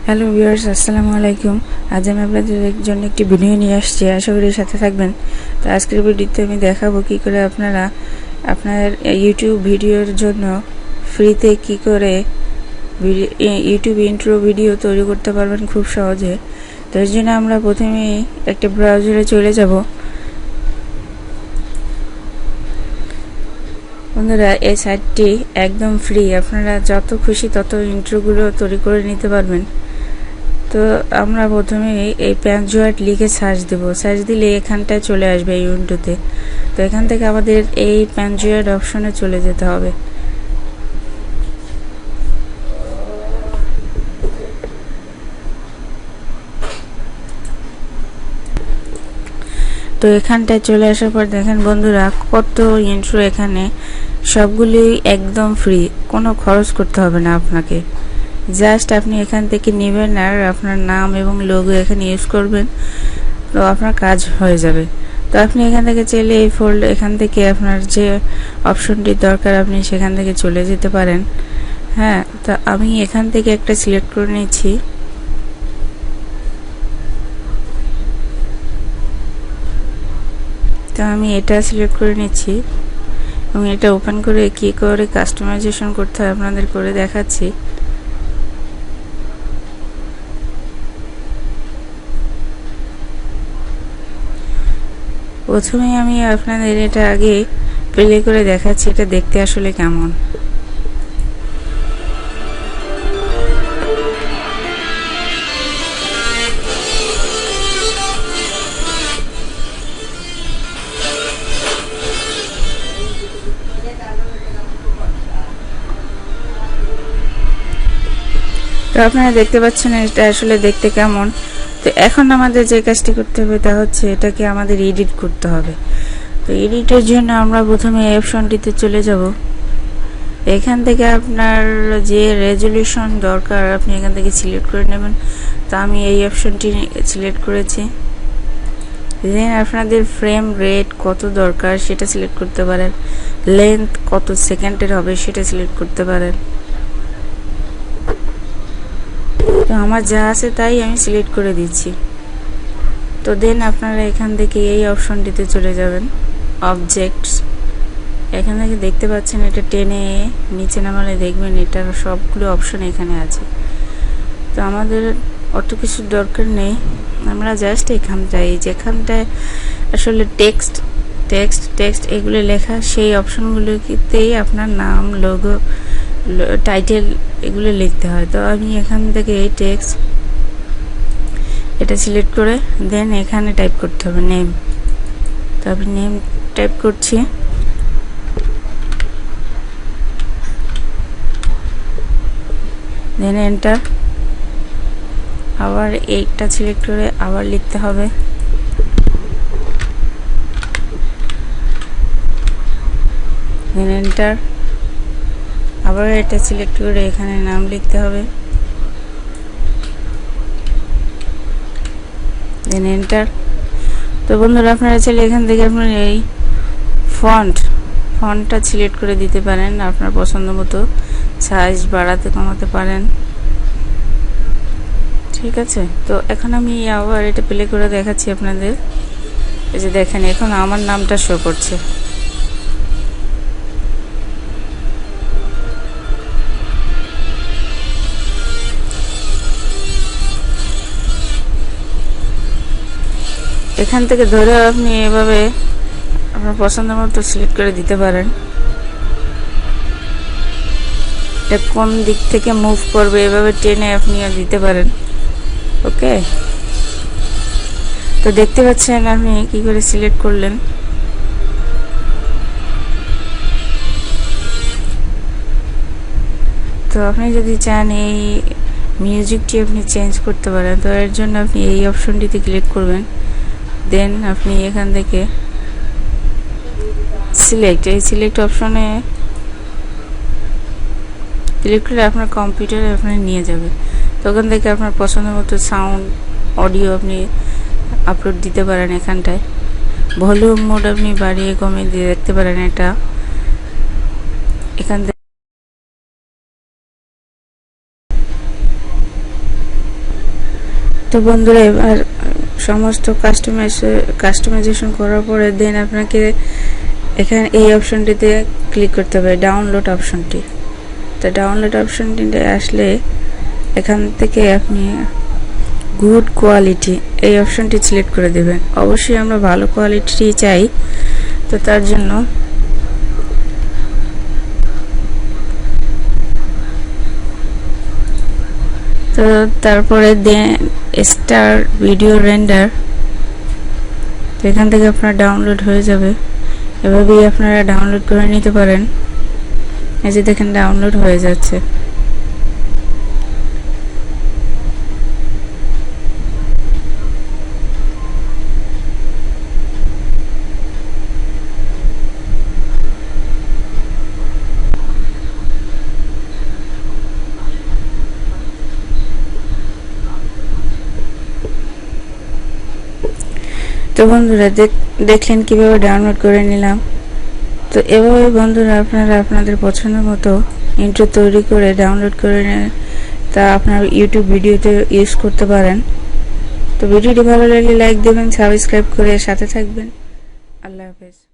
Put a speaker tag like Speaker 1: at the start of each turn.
Speaker 1: Hello viewers, আসসালামু আলাইকুম। আজ আমি আপনাদের জন্য একটি ভিডিও নিয়ে আসছি, আশা করি সাথে থাকবেন। তো আজকের ভিডিওতে আমি দেখাবো কি করে আপনারা আপনার ইউটিউব ভিডিওর জন্য ফ্রিতে কি করে ইউটিউব ইন্ট্রো ভিডিও তৈরি করতে পারবেন খুব সহজে। তো এর জন্য আমরা প্রথমেই একটা ব্রাউজারে চলে যাব। বন্ধুরা, এই সাইটটি একদম ফ্রি, আপনারা যত খুশি তত ইন্ট্রোগুলো তৈরি করে নিতে পারবেন। তো আমরা প্রথমে এই প্যানজয়েট লিখে সার্চ দেব। সার্চ দিলে এখানটায় চলে আসবে এই উইন্ডোতে। তো এখান থেকে আমাদের এই প্যানজয়েট অপশনে চলে যেতে হবে। তো এখানটায় চলে আসার পর দেখেন বন্ধুরা, কত ইন্ট্রো এখানে, সবগুলি একদম ফ্রি, কোনো খরচ করতে হবে না আপনাকে। জাস্ট আপনি এখান থেকে নেবেন আর আপনার নাম এবং লোগো এখানে ইউজ করবেন, তো আপনার কাজ হয়ে যাবে। তো আপনি এখান থেকে চাইলে এই এখান থেকে আপনার যে অপশনটি দরকার আপনি সেখান থেকে চলে যেতে পারেন। হ্যাঁ, তো আমি এখান থেকে একটা সিলেক্ট করে নিচ্ছি। তো আমি এটা সিলেক্ট করে নিচ্ছি এবং এটা ওপেন করে কি করে কাস্টমাইজেশন করতে হয় আপনাদের করে দেখাচ্ছি। প্রথমে আমি আপনাদের এটা আগে প্লে করে দেখাচ্ছি এটা দেখতে আসলে কেমন। তো আপনারা দেখতে পাচ্ছেন এটা আসলে দেখতে কেমন। তো এখন আমাদের যে কাজটি করতে হবে তা হচ্ছে এটাকে আমাদের এডিট করতে হবে। তো এডিটের জন্য আমরা প্রথমে এই অপশনটিতে চলে যাব। এখান থেকে আপনার যে রেজলিউশন দরকার আপনি এখান থেকে সিলেক্ট করে নেবেন। তো আমি এই অপশনটি সিলেক্ট করেছি। দেন আপনাদের ফ্রেম রেট কত দরকার সেটা সিলেক্ট করতে পারেন, লেন্থ কত সেকেন্ডের হবে সেটা সিলেক্ট করতে পারেন। তো আমার যা আছে তাই আমি সিলেক্ট করে দিচ্ছি। তো দেন আপনারা এখান থেকে এই অপশনটিতে চলে যাবেন, অবজেক্টস। এখান থেকে দেখতে পাচ্ছেন এটা টেনে নিচে নামালে দেখবেন এটার সবগুলো অপশন এখানে আছে। তো আমাদের অত কিছু দরকার নেই, আমরা জাস্ট এখানটায় যেখানটায় আসলে টেক্সট টেক্সট টেক্সট এগুলো লেখা সেই অপশনগুলোতেই আপনার নাম, লোগো, টাইটেল এগুলো লিখতে হয়। তো আমি এখান থেকে এই টেক্সট এটা সিলেক্ট করে দেন এখানে টাইপ করতে হবে নেম। তো আমি নেম টাইপ করছি। Then enter. আবার এইটা সিলেক্ট করে আবার লিখতে হবে। Then enter. আবার এটা সিলেক্ট করে এখানে নাম লিখতে হবে। Then enter. তো বন্ধুরা, আপনারা চাইলে এখান থেকে আপনার এই ফন্টটা সিলেক্ট করে দিতে পারেন, আপনার পছন্দ মতো সাইজ বাড়াতে কমাতে পারেন। ঠিক আছে, তো এখন আমি আবার এটা প্লে করে দেখাচ্ছি আপনাদের। এই যে দেখেন এখন আমার নামটা শো করছে। এখান থেকে ধরে আপনি এভাবে আপনার পছন্দ মতো সিলেক্ট করে দিতে পারেন। এটা কোন দিক থেকে মুভ করবে এভাবে টেনে আপনিও দিতে পারেন। ওকে, তো দেখতে পাচ্ছেন আপনি কি করে সিলেক্ট করলেন। তো আপনি যদি চান এই মিউজিকটি আপনি চেঞ্জ করতে পারেন, তো এর জন্য আপনি এই অপশনটিতে ক্লিক করবেন। দেন আপনি এখান থেকে এই সিলেক্ট অপশনে ক্লিক করে আপনার কম্পিউটারে আপনি নিয়ে যাবে। তখন থেকে আপনার পছন্দ মতো সাউন্ড, অডিও আপনি আপলোড দিতে পারেন। এখানটায় ভলিউম মোড আপনি বাড়িয়ে কমিয়ে দিয়ে দেখতে পারেন। এটা এখান থেকে তো বন্ধুরা এবার সমস্ত কাস্টমাইজেশন করার পরে দেন আপনাকে এখানে এই অপশনটিতে ক্লিক করতে হবে, ডাউনলোড অপশনটি। তো ডাউনলোড অপশনটিতে আসলে এখান থেকে আপনি গুড কোয়ালিটি এই অপশনটি সিলেক্ট করে দেবেন। অবশ্যই আমরা ভালো কোয়ালিটি চাই, তো তার জন্য তো তারপরে দেন স্টার ভিডিও রেন্ডার। তো এখান থেকে আপনার ডাউনলোড হয়ে যাবে, এভাবেই আপনারা ডাউনলোড করে নিতে পারেন। এই যে দেখেন ডাউনলোড হয়ে যাচ্ছে। তো বন্ধুরা দেখলেন কিভাবে ডাউনলোড করে নিলাম। তো এভাবে বন্ধুরা আপনারা আপনাদের পছন্দ মতো ইন্ট্রো তৈরি করে ডাউনলোড করে তা আপনার ইউটিউব ভিডিওতে ইউজ করতে পারেন। তো ভিডিওটি ভালো লাগলে লাইক দেবেন, সাবস্ক্রাইব করে সাথে থাকবেন। আল্লাহ হাফেজ।